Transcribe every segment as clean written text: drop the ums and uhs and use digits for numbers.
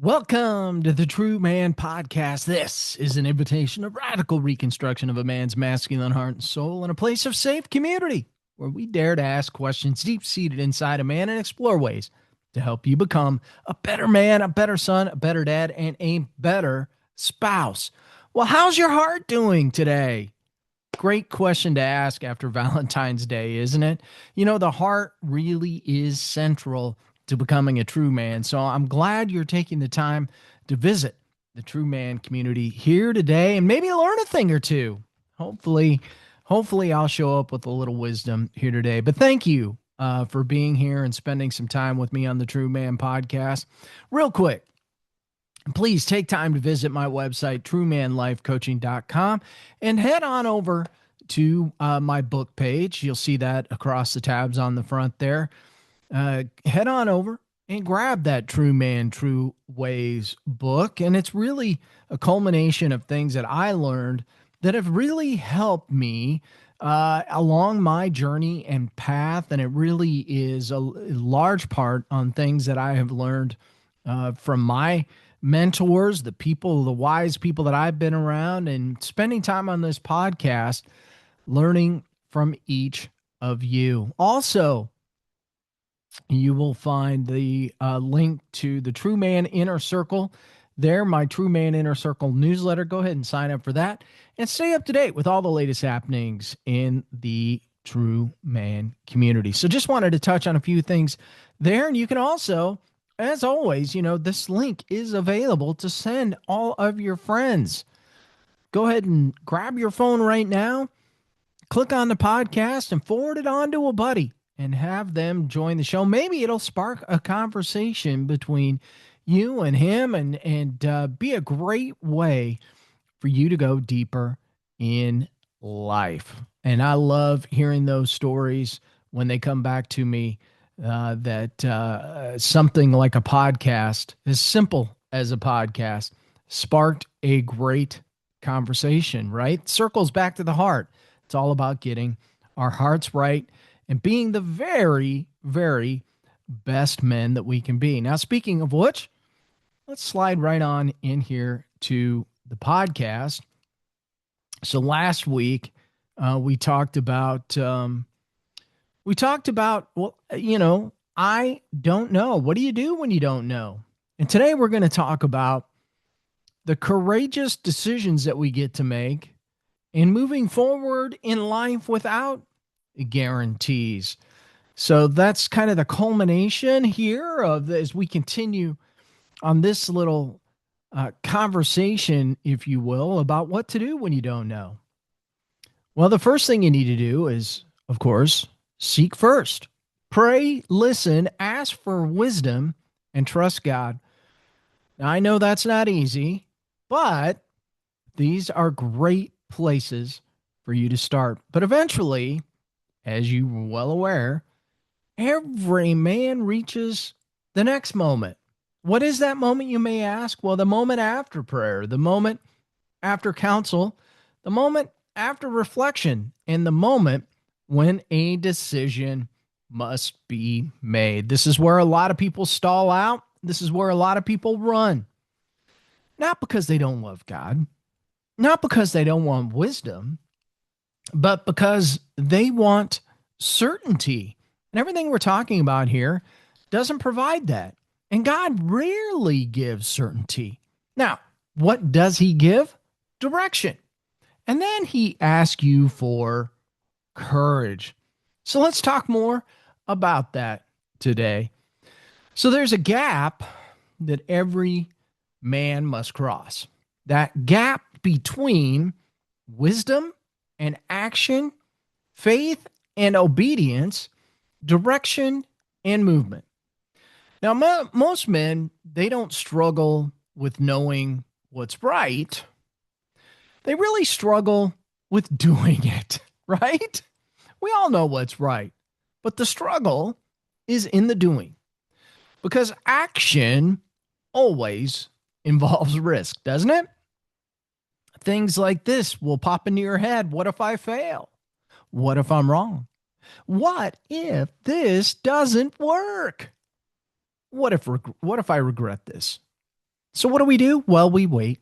Welcome to the True Man Podcast. This is an invitation of radical reconstruction of a man's masculine heart and soul in a place of safe community where we dare to ask questions deep seated inside a man and explore ways to help you become a better man, a better son, a better dad, and a better spouse. Well, how's your heart doing today? Great question to ask after Valentine's Day, isn't it? You know, the heart really is central to becoming a true man. So I'm glad you're taking the time to visit the True Man community here today and maybe learn a thing or two. Hopefully, hopefully I'll show up with a little wisdom here today. But thank you for being here and spending some time with me on the True Man podcast. Real quick, please take time to visit my website, truemanlifecoaching.com, and head on over to my book page. You'll see that across the tabs on the front there. Head on over and grab that True Man, True Ways book. And it's really a culmination of things that I learned that have really helped me along my journey and path. And it really is a large part on things that I have learned from my mentors, the people, the wise people that I've been around, and spending time on this podcast, learning from each of you. Also, you will find the link to the True Man Inner Circle there, my True Man Inner Circle newsletter. Go ahead and sign up for that and stay up to date with all the latest happenings in the True Man community. So just wanted to touch on a few things there. And you can also, as always, you know, this link is available to send all of your friends. Go ahead and grab your phone right now, click on the podcast and forward it on to a buddy and have them join the show. Maybe it'll spark a conversation between you and him and be a great way for you to go deeper in life. And I love hearing those stories when they come back to me that something like a podcast, as simple as a podcast, sparked a great conversation, right? Circles back to the heart. It's all about getting our hearts right and being the very, very best men that we can be. Now, speaking of which, let's slide right on in here to the podcast. So last week, we talked about, well, you know, I don't know. What do you do when you don't know? And today we're going to talk about the courageous decisions that we get to make in moving forward in life without guarantees. So that's kind of the culmination here of as we continue on this little conversation, if you will, about what to do when you don't know. Well, the first thing you need to do is, of course, seek first. Pray, listen, ask for wisdom, and trust God. Now, I know that's not easy, but these are great places for you to start. But eventually, as you're well aware, every man reaches the next moment. What is that moment, you may ask? Well, the moment after prayer, the moment after counsel, the moment after reflection, and the moment when a decision must be made. This is where a lot of people stall out. This is where a lot of people run. Not because they don't love God, not because they don't want wisdom, but because they want certainty. And everything we're talking about here doesn't provide that. And God rarely gives certainty. Now, what does he give? Direction. And then he asks you for courage. So let's talk more about that today. So there's a gap that every man must cross. That gap between wisdom and action, faith and obedience, direction and movement. Now, most men, they don't struggle with knowing what's right. They really struggle with doing it, right? We all know what's right, but the struggle is in the doing because action always involves risk, doesn't it? Things like this will pop into your head. What if I fail? What if I'm wrong? What if this doesn't work? What if I regret this? So what do? Well, we wait.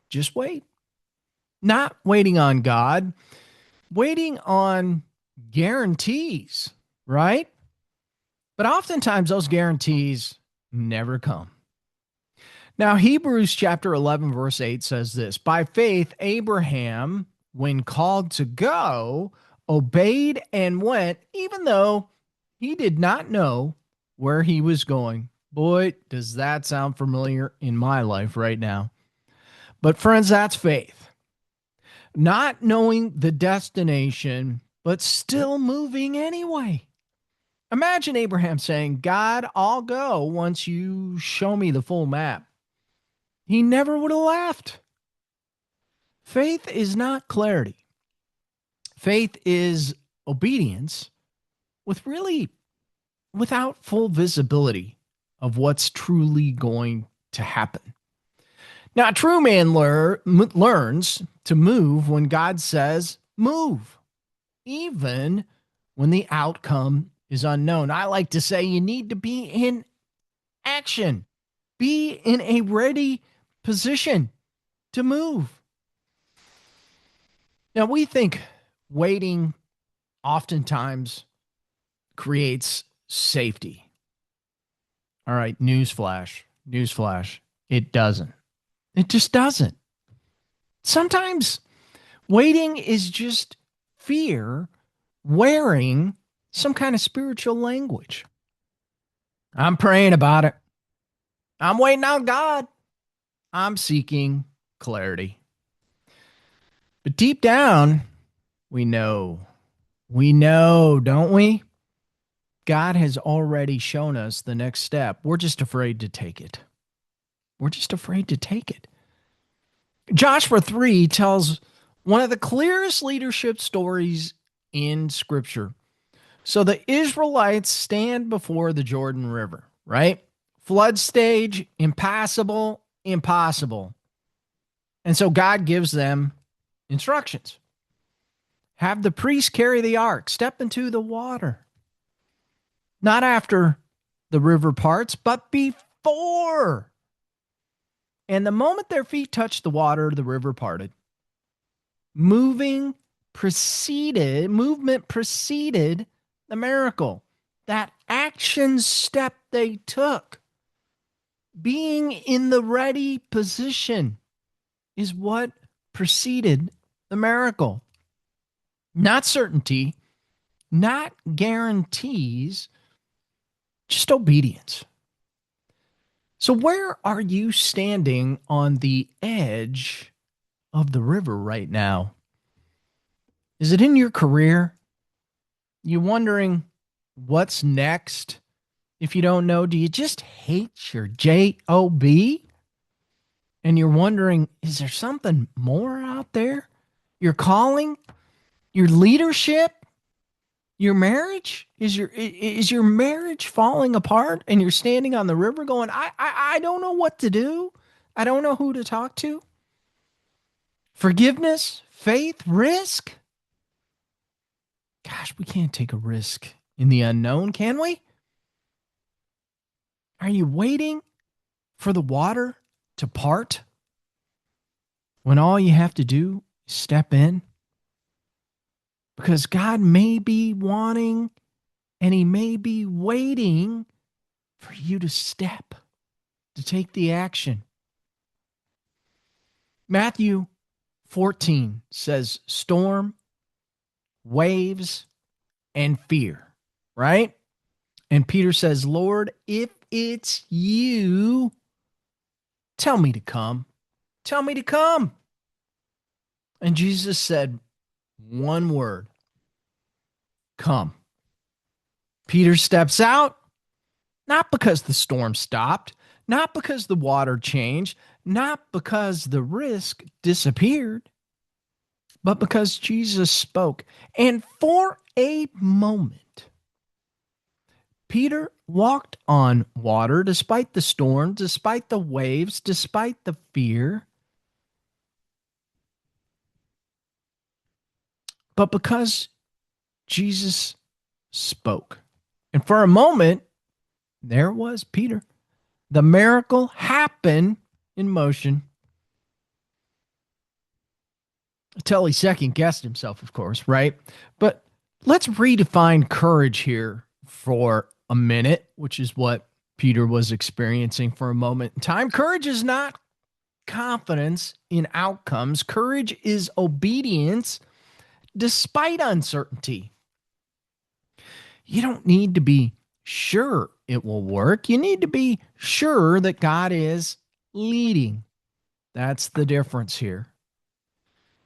Just wait. Not waiting on God, waiting on guarantees, right? But oftentimes those guarantees never come. Now, Hebrews chapter 11, verse 8 says this: By faith, Abraham, when called to go, obeyed and went, even though he did not know where he was going. Boy, does that sound familiar in my life right now. But, friends, that's faith. Not knowing the destination, but still moving anyway. Imagine Abraham saying, God, I'll go once you show me the full map. He never would have left. Faith is not clarity. Faith is obedience without full visibility of what's truly going to happen. Now, a true man learns to move when God says move, even when the outcome is unknown. I like to say you need to be in action, be in a ready position to move. Now, we think waiting oftentimes creates safety. All right, newsflash. It doesn't. It just doesn't. Sometimes waiting is just fear wearing some kind of spiritual language. I'm praying about it. I'm waiting on God. I'm seeking clarity. But deep down, we know, don't we? God has already shown us the next step. We're just afraid to take it. Joshua 3 tells one of the clearest leadership stories in Scripture. So the Israelites stand before the Jordan River, right? Flood stage, impassable, impossible. And so God gives them instructions. Have the priests carry the ark, step into the water. Not after the river parts, but before. And the moment their feet touched the water, the river parted. Movement preceded the miracle. That action step they took, being in the ready position, is what preceded the miracle. Not certainty, not guarantees, just obedience. So where are you standing on the edge of the river right now? Is it in your career? You wondering what's next? If you don't know, do you just hate your job? And you're wondering, is there something more out there? Your calling, your leadership, your marriage? Is your marriage falling apart and you're standing on the river going, I don't know what to do. I don't know who to talk to. Forgiveness, faith, risk. Gosh, we can't take a risk in the unknown, can we? Are you waiting for the water to part when all you have to do is step in? Because God may be wanting and he may be waiting for you to step, to take the action. Matthew 14 says storm, waves, and fear, right? And Peter says, Lord, if it's you, tell me to come. Tell me to come. And Jesus said one word, come. Peter steps out, not because the storm stopped, not because the water changed, not because the risk disappeared, but because Jesus spoke. And for a moment, Peter walked on water despite the storm, despite the waves, despite the fear. But because Jesus spoke. And for a moment, there was Peter. The miracle happened in motion until he second guessed himself, of course, right? But let's redefine courage here for a minute, which is what Peter was experiencing for a moment in time. Courage is not confidence in outcomes, courage is obedience despite uncertainty. You don't need to be sure it will work. You need to be sure that God is leading. That's the difference here.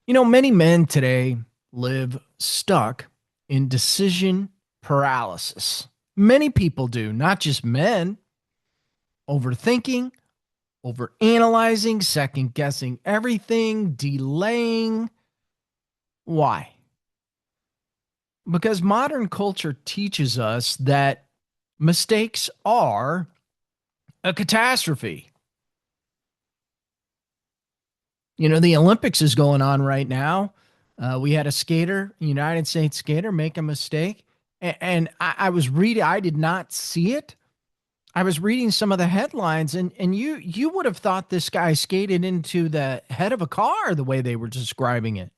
You know, many men today live stuck in decision paralysis. Many people do, not just men, overthinking, overanalyzing, second guessing everything, delaying. Why? Because modern culture teaches us that mistakes are a catastrophe. You know, the Olympics is going on right now. We had a skater, United States skater, make a mistake. And I was reading, I did not see it. I was reading some of the headlines, and you would have thought this guy skated into the head of a car the way they were describing it.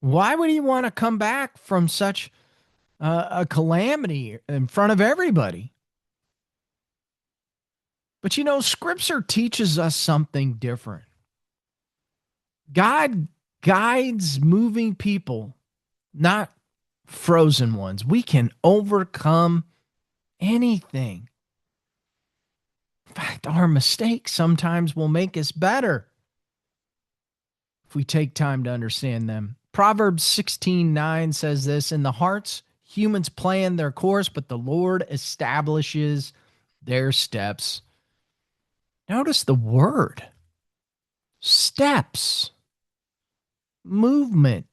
Why would he want to come back from such a calamity in front of everybody? But you know, Scripture teaches us something different. God guides moving people, not frozen ones. We can overcome anything. In fact, our mistakes sometimes will make us better if we take time to understand them. Proverbs 16:9 says this: in the hearts, humans plan their course, but the Lord establishes their steps. Notice the word steps, movement,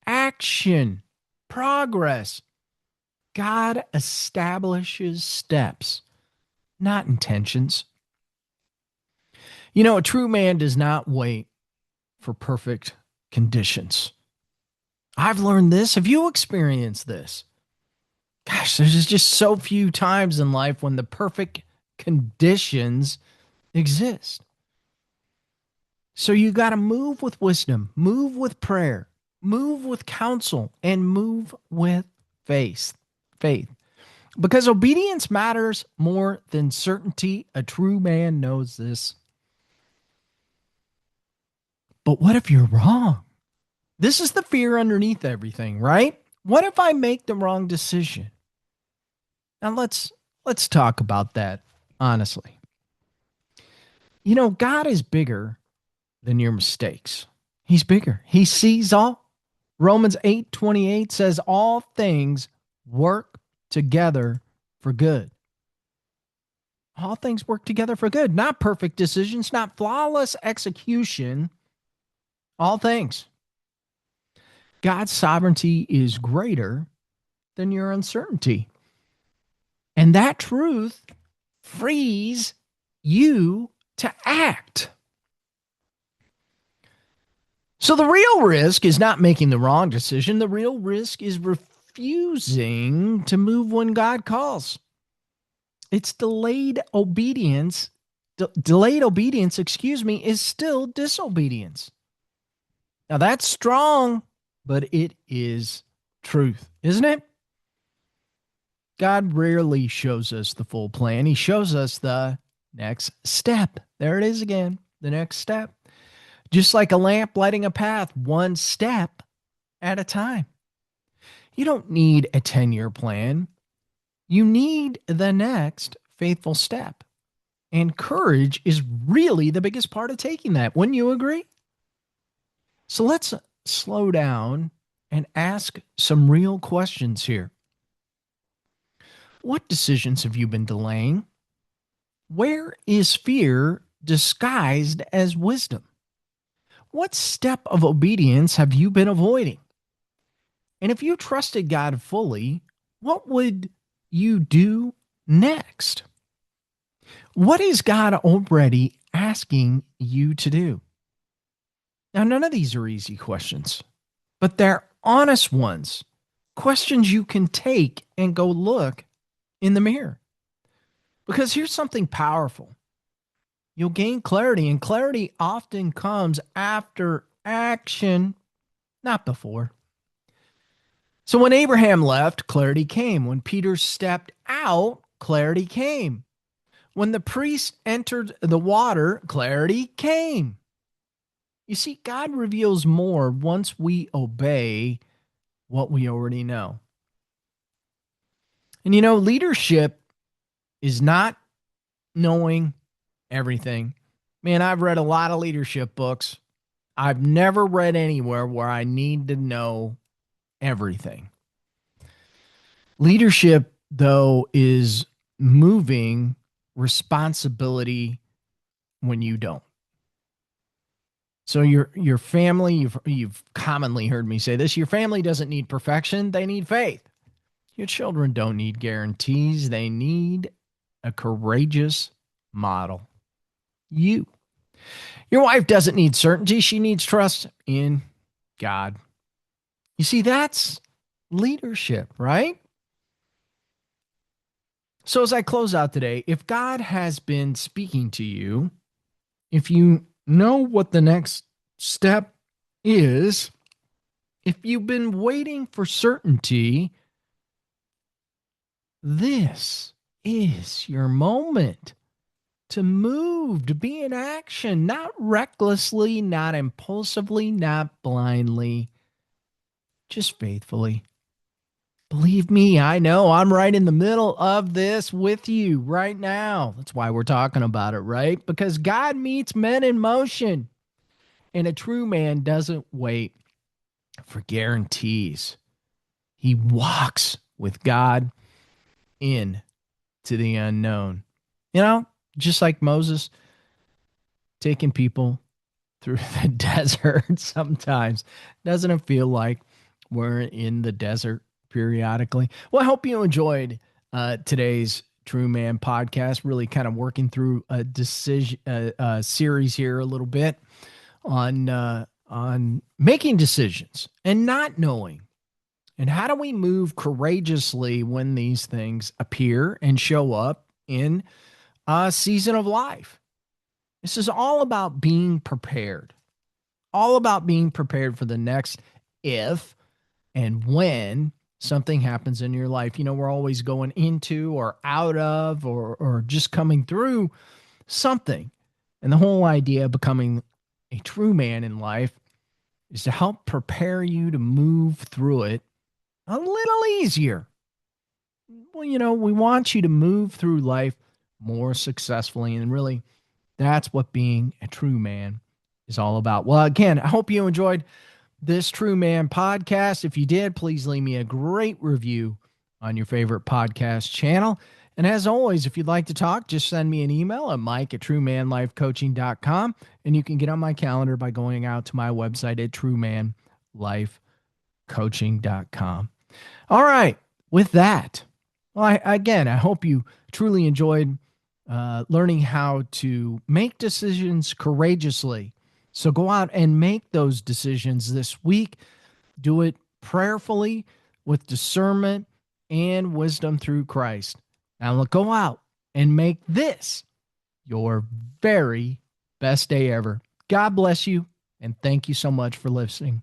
action, progress. God establishes steps, not intentions. You know, a true man does not wait for perfect conditions. I've learned this. Have you experienced this? Gosh, there's just so few times in life when the perfect conditions exist. So you got to move with wisdom, move with prayer, move with counsel, and move with faith. Because obedience matters more than certainty. A true man knows this. But what if you're wrong? This is the fear underneath everything, right? What if I make the wrong decision? Now let's talk about that honestly. You know, God is bigger than your mistakes. He's bigger. He sees all. Romans 8:28 says all things work together for good. All things work together for good, not perfect decisions, not flawless execution. All things. God's sovereignty is greater than your uncertainty. And that truth frees you to act. So the real risk is not making the wrong decision. The real risk is refusing to move when God calls. It's delayed obedience. Delayed obedience, is still disobedience. Now that's strong, but it is truth, isn't it? God rarely shows us the full plan. He shows us the next step. There it is again, the next step. Just like a lamp lighting a path, one step at a time. You don't need a 10-year plan. You need the next faithful step. And courage is really the biggest part of taking that. Wouldn't you agree? So let's slow down and ask some real questions here. What decisions have you been delaying? Where is fear disguised as wisdom? What step of obedience have you been avoiding? And if you trusted God fully, what would you do next? What is God already asking you to do? Now, none of these are easy questions, but they're honest ones, questions you can take and go look in the mirror. Because here's something powerful. you'll gain clarity, and clarity often comes after action, not before. So when Abraham left, clarity came. When Peter stepped out, clarity came. When the priest entered the water, clarity came. You see, God reveals more once we obey what we already know. And leadership is not knowing everything. Man, I've read a lot of leadership books. I've never read anywhere where I need to know everything. Leadership, though, is moving responsibility when you don't. So your family, you've commonly heard me say this, your family doesn't need perfection, they need faith. Your children don't need guarantees, they need a courageous model. You. Your wife doesn't need certainty, she needs trust in God. You see, that's leadership, right? So as I close out today, if God has been speaking to you, if you know what the next step is, if you've been waiting for certainty, this is your moment to move, to be in action, not recklessly, not impulsively, not blindly, just faithfully. Believe me, I know I'm right in the middle of this with you right now. That's why we're talking about it, right? Because God meets men in motion, and a true man doesn't wait for guarantees. He walks with God into the unknown. Just like Moses taking people through the desert sometimes. Doesn't it feel like we're in the desert periodically? Well, I hope you enjoyed today's True Man podcast, really kind of working through a decision series here a little bit on making decisions and not knowing. And how do we move courageously when these things appear and show up in a season of life? This is all about being prepared, all about being prepared for the next if and when something happens in your life. We're always going into or out of or just coming through something. And the whole idea of becoming a true man in life is to help prepare you to move through it a little easier. Well, we want you to move through life more successfully, and really that's what being a true man is all about. Well, again, I hope you enjoyed this True Man podcast. If you did, please leave me a great review on your favorite podcast channel. And as always, if you'd like to talk, just send me an email at mike@truemanlifecoaching.com. And you can get on my calendar by going out to my website at truemanlifecoaching.com. All right. With that, well, I hope you truly enjoyed learning how to make decisions courageously. So go out and make those decisions this week. Do it prayerfully with discernment and wisdom through Christ. Now go out and make this your very best day ever. God bless you, and thank you so much for listening.